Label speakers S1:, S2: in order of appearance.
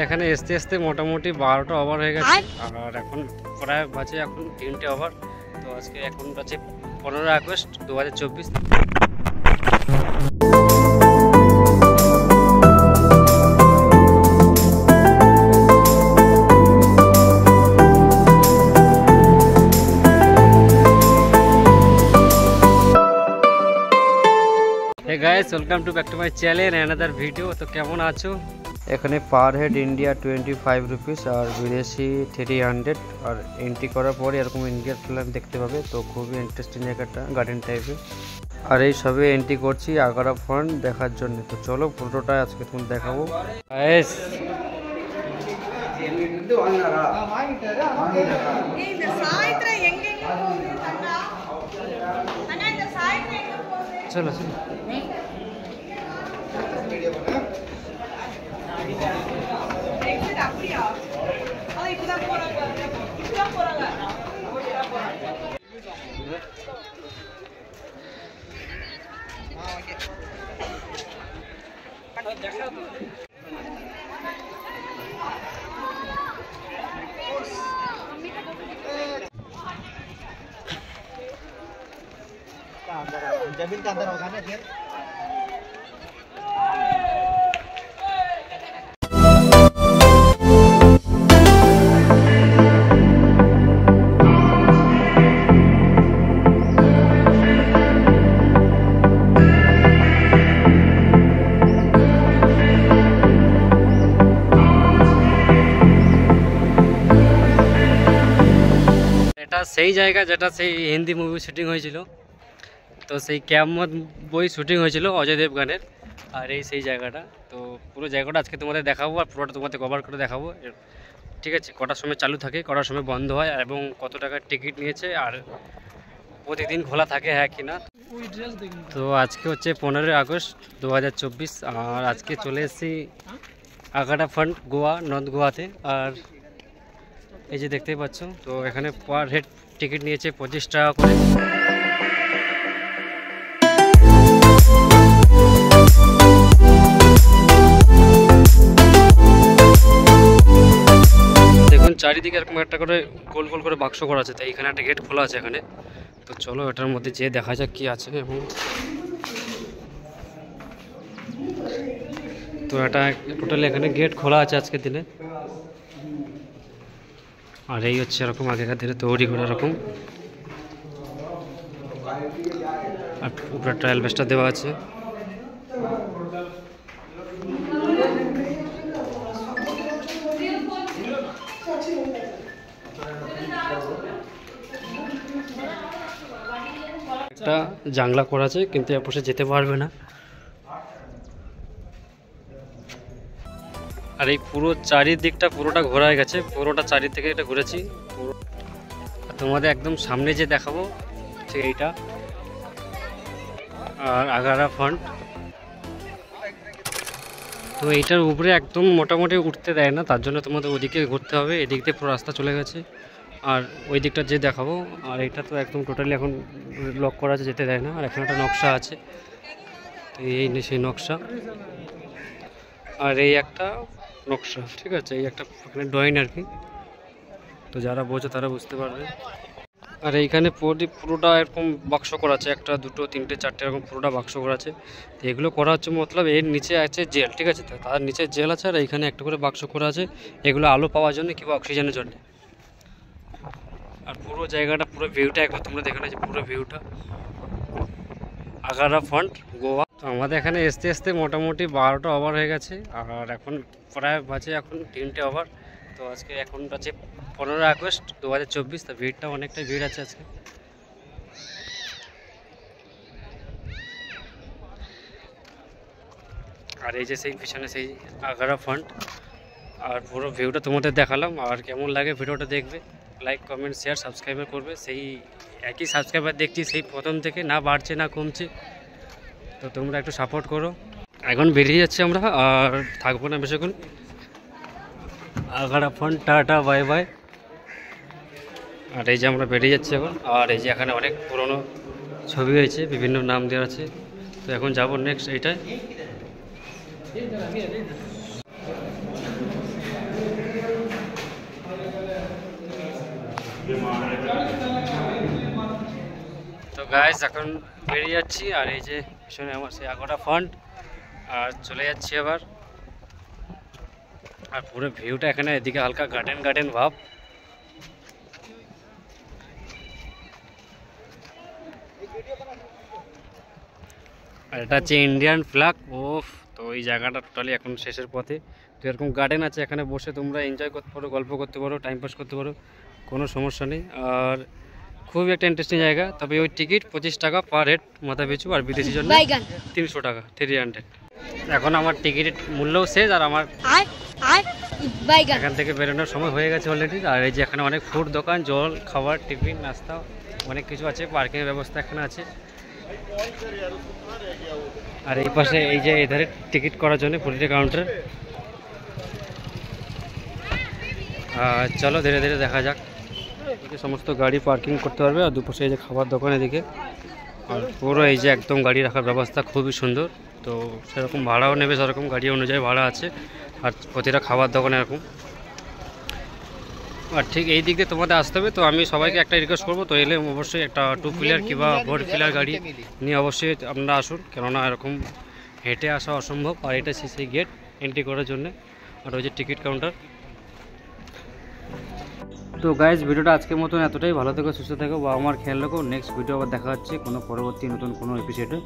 S1: এখানে আসতে আসতে মোটামুটি 12টা ওভার হয়ে গেছে আর এখন প্রায় বাজে এখন 3টে ওভার। তো আজকে এখন বাজে 15 August 2024। Hey guys, welcome to back to my channel and another video। তো কেমন আছো? এখানে পার হেড ইন্ডিয়া 25 রুপিস আর বিদেশি 300। আর এন্ট্রি করার পরে এরকম ইন্ডিয়ার প্ল্যান দেখতে পাবে। তো খুবই ইন্টারেস্টিং জায়গাটা, গার্ডেন টাইপের। আর এই সবে এন্ট্রি করছি আগারা ফন্ট দেখার জন্য। তো চলো পুরোটা আজকে তোমাদের দেখাবো। গাইস চলো চলো
S2: जमीन के अंदर होगा ना फिर।
S1: এটা সেই জায়গা যেটা সেই হিন্দি মুভি শুটিং হয়েছিল। তো সেই কিয়ামত বই শুটিং হয়েছিল অজয় দেবগানের। আর এই সেই জায়গাটা। তো পুরো জায়গাটা আজকে তোমাদের দেখাবো আর পুরোটা তোমাদের কভার করে দেখাবো। ঠিক আছে, কটার সময় চালু থাকে, কটার সময় বন্ধ হয় এবং কত টাকার টিকিট নিয়েছে আর প্রতিদিন খোলা থাকে হ্যাঁ কি না। তো আজকে হচ্ছে 15 আগস্ট 2024 আর আজকে চলে এসেছি আগারা ফন্ট গোয়া, নর্থ গোয়াতে। আর এই যে দেখতেই পাচ্ছ, তো এখানে পার হেড টিকিট নিয়েছে 25 টাকা করে। চারিদিকে এরকম একটা করে গোল গোল করে বাক্স করা আছে। তাই এখানে একটা গেট খোলা আছে এখানে। তো চলো এটার মধ্যে যেয়ে দেখা যাক কি আছে। এবং তো এটা টোটালি এখানে গেট খোলা আছে আজকের দিনে। আর এই হচ্ছে এরকম আগেকার দিনে তৈরি করে এরকম। আর উপরে ট্রায়াল বেসটা দেওয়া আছে। একটা জানলা করা আছে কিন্তু এর পাশে যেতে পারবে না। আর এই পুরো চারিদিকটা পুরোটা ঘোরা হয়ে গেছে, পুরোটা চারিদিকে এটা ঘুরেছি। তোমাদের একদম সামনে যে দেখাবো ঠিক এইটা আর আগারা ফন্ট। তো এইটার উপরে একদম মোটামুটি উঠতে দেয় না, তার জন্য তোমাদের ওদিকে ঘুরতে হবে। এদিক দিয়ে পুরো রাস্তা চলে গেছে আর ওই দিকটা যে দেখাবো। আর এটা তো একদম টোটালি এখন লক করা আছে, যেতে দেয় না। আর এখানে একটা নকশা আছে, তো এই সেই নকশা। আর এই একটা নকশা, ঠিক আছে, এই একটা এখানে ড্রয়িং আর কি। তো যারা বোঝে তারা বুঝতে পারবে। আর এইখানে পুরোটা এরকম বাক্স করা আছে, একটা দুটো তিনটে চারটে এরকম পুরোটা বাক্স করা আছে। তো এগুলো করা হচ্ছে মতলব এর নিচে আছে জেল, ঠিক আছে, তার নিচে জেল আছে। আর এইখানে একটা করে বাক্স করা আছে, এগুলো আলো পাওয়ার জন্য কিংবা অক্সিজেনের জন্য। আর পুরো জায়গাটা পুরো ভিউটা একবার তোমরা দেখে নিয়েছো, পুরো ভিউটা আগারা ফন্ট গোয়া। তো আমাদের এখানে আসতে আসতে মোটামুটি 12টা ওভার হয়ে গেছে আর এখন প্রায় বাজে এখন 3টে ওভার। তো আজকে এখন বাজে 15 আগস্ট 2024। তো ভিড়টা অনেকটাই ভিড় আছে আজকে। আর এই যে সেই পিছনে সেই আগারা ফন্ট। আর পুরো ভিউটা তোমাদের দেখালাম। আর কেমন লাগে ভিডিওটা দেখবে, লাইক কমেন্ট শেয়ার সাবস্ক্রাইবার করবে। সেই একই সাবস্ক্রাইবার দেখছি সেই প্রথম থেকে, না বাড়ছে না কমছে। তো তোমরা একটু সাপোর্ট করো। এখন বেরিয়ে যাচ্ছি আমরা আর থাকবো না বেশিক্ষণ। আগারা ফন্ট টাটা বাই বাই। আর এই যে আমরা বেরিয়ে যাচ্ছি এখন। আর এই যে এখানে অনেক পুরনো ছবি হয়েছে, বিভিন্ন নাম দেওয়া আছে। তো এখন যাবো নেক্সট এইটায়। গাইস এখন বেরিয়ে যাচ্ছি, আর এই যে পিছনে আমার সেই আগোটা ফন্ট, আর চলে যাচ্ছি আবার। আর পুরো ভিউটা এখানে এদিকে হালকা গার্ডেন গার্ডেন ভাব। আর এটা হচ্ছে ইন্ডিয়ান ফ্ল্যাগ। ওফ, তো এই জায়গাটা টোটালি এখন শেষের পথে। তো এরকম গার্ডেন আছে, এখানে বসে তোমরা এনজয় করতে পারো, গল্প করতে পারো, টাইম পাস করতে পারো, কোনো সমস্যা নেই। আর খুবই একটা ইন্টারেস্টিং জায়গা। তবে ওই টিকিট 25 টাকা পার হেড মাথা পিছু, আর বিদেশি জন্য 300 টাকা, 300। এখন আমার টিকিটের মূল্যও শেষ, আর আমার এখান থেকে বেরোনোর সময় হয়ে গেছে অলরেডি। আর এই যে এখানে অনেক ফুড দোকান, জল খাবার, টিফিন, নাস্তা অনেক কিছু আছে, পার্কিংয়ের ব্যবস্থা এখানে আছে। আর এই পাশে এই যে এধারে টিকিট করার জন্য প্রতিটা কাউন্টার। চলো ধীরে ধীরে দেখা যাক। এদিকে সমস্ত গাড়ি পার্কিং করতে পারবে, আর দুপাশে এই যে খাবার দোকান এদিকে। আর পুরো এই যে একদম গাড়ি রাখার ব্যবস্থা খুবই সুন্দর। তো সেরকম ভাড়াও নেবে, সেরকম গাড়ি অনুযায়ী ভাড়া আছে। আর প্রতিটা খাবার দোকানে এরকম। আর ঠিক এই দিক দিয়ে তোমাদের আসতে হবে। তো আমি সবাইকে একটা রিকোয়েস্ট করবো, তো এলে অবশ্যই একটা 2 হুইলার কিংবা 4 হুইলার গাড়ি নিয়ে অবশ্যই আপনারা আসুন, কেননা এরকম হেঁটে আসা অসম্ভব। আর এটা সেই গেট এন্ট্রি করার জন্য, আর ওই যে টিকিট কাউন্টার। তো গাইজ, ভিডিওটা আজকের মতন এতটাই। ভালো থেকো, সুস্থ থেকো, বা আমার খেয়াল রাখো। নেক্সট ভিডিও আবার দেখা হচ্ছে কোনো পরবর্তী নতুন কোনো এপিসোডে।